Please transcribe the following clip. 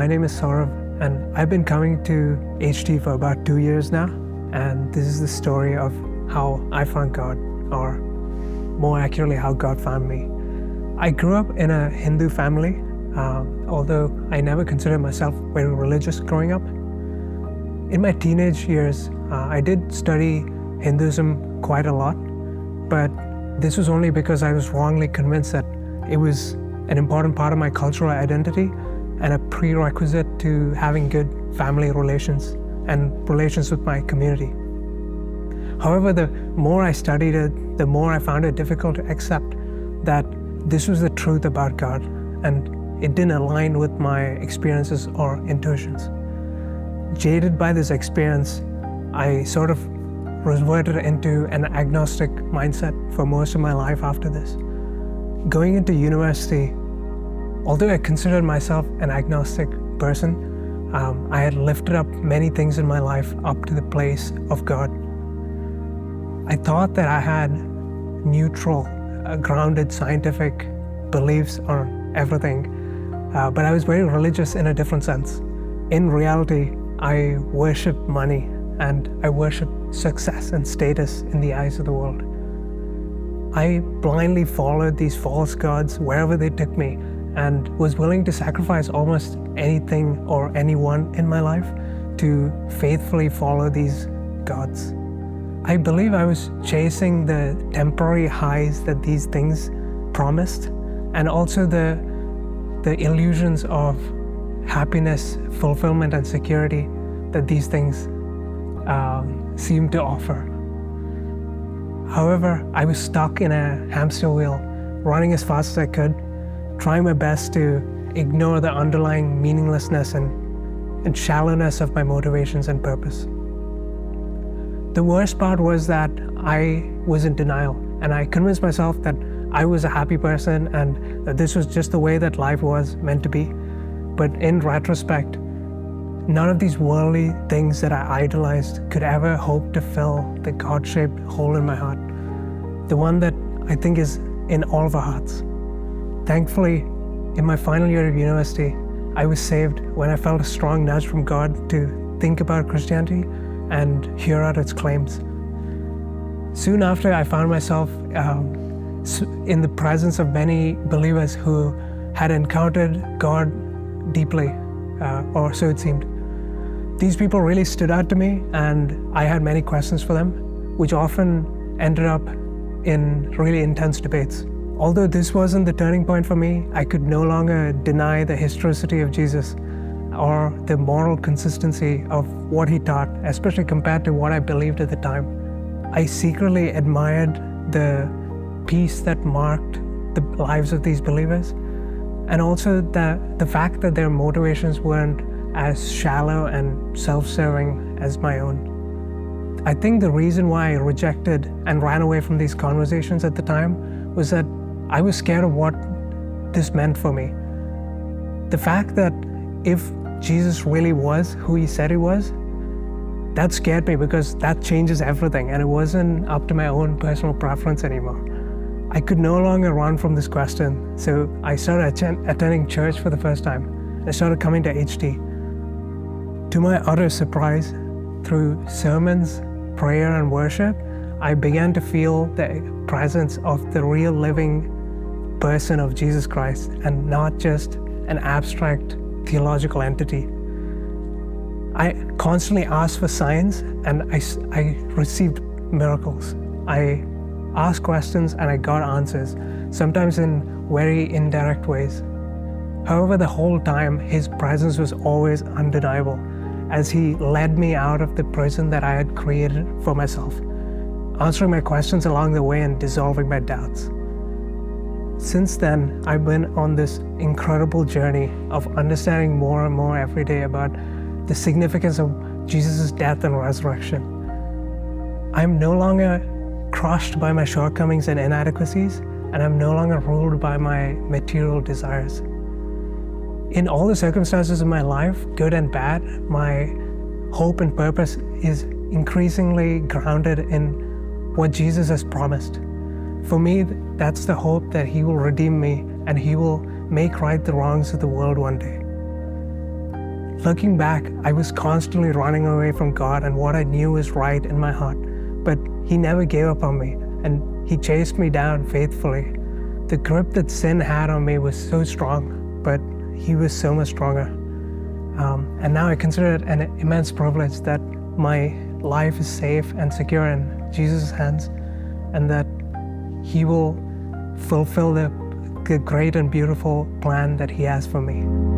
My name is Saurav, and I've been coming to HT for about 2 years now, and this is the story of how I found God, or more accurately, how God found me. I grew up in a Hindu family, although I never considered myself very religious growing up. In my teenage years, I did study Hinduism quite a lot, but this was only because I was wrongly convinced that it was an important part of my cultural identity and a prerequisite to having good family relations and relations with my community. However, the more I studied it, the more I found it difficult to accept that this was the truth about God, and it didn't align with my experiences or intuitions. Jaded by this experience, I sort of reverted into an agnostic mindset for most of my life after this. Going into university, although I considered myself an agnostic person, I had lifted up many things in my life up to the place of God. I thought that I had neutral, grounded scientific beliefs on everything, but I was very religious in a different sense. In reality, I worshiped money and I worshiped success and status in the eyes of the world. I blindly followed these false gods wherever they took me, and was willing to sacrifice almost anything or anyone in my life to faithfully follow these gods. I believe I was chasing the temporary highs that these things promised, and also the illusions of happiness, fulfillment, and security that these things seem to offer. However, I was stuck in a hamster wheel, running as fast as I could, trying my best to ignore the underlying meaninglessness and shallowness of my motivations and purpose. The worst part was that I was in denial, and I convinced myself that I was a happy person and that this was just the way that life was meant to be. But in retrospect, none of these worldly things that I idolized could ever hope to fill the God-shaped hole in my heart, the one that I think is in all of our hearts. Thankfully, in my final year of university, I was saved when I felt a strong nudge from God to think about Christianity and hear out its claims. Soon after, I found myself in the presence of many believers who had encountered God deeply, or so it seemed. These people really stood out to me, and I had many questions for them, which often ended up in really intense debates. Although this wasn't the turning point for me, I could no longer deny the historicity of Jesus or the moral consistency of what he taught, especially compared to what I believed at the time. I secretly admired the peace that marked the lives of these believers, and also the fact that their motivations weren't as shallow and self-serving as my own. I think the reason why I rejected and ran away from these conversations at the time was that I was scared of what this meant for me. The fact that if Jesus really was who he said he was, that scared me because that changes everything, and it wasn't up to my own personal preference anymore. I could no longer run from this question, so I started attending church for the first time. I started coming to HT. To my utter surprise, through sermons, prayer, and worship, I began to feel the presence of the real living person of Jesus Christ, and not just an abstract theological entity. I constantly asked for signs, and I received miracles. I asked questions and I got answers, sometimes in very indirect ways. However, the whole time, his presence was always undeniable, as he led me out of the prison that I had created for myself, answering my questions along the way and dissolving my doubts. Since then, I've been on this incredible journey of understanding more and more every day about the significance of Jesus' death and resurrection. I'm no longer crushed by my shortcomings and inadequacies, and I'm no longer ruled by my material desires. In all the circumstances of my life, good and bad, my hope and purpose is increasingly grounded in what Jesus has promised. For me, that's the hope that he will redeem me and he will make right the wrongs of the world one day. Looking back, I was constantly running away from God and what I knew was right in my heart, but He never gave up on me, and He chased me down faithfully. The grip that sin had on me was so strong, but He was so much stronger. And now I consider it an immense privilege that my life is safe and secure in Jesus' hands, and that He will fulfill the great and beautiful plan that He has for me.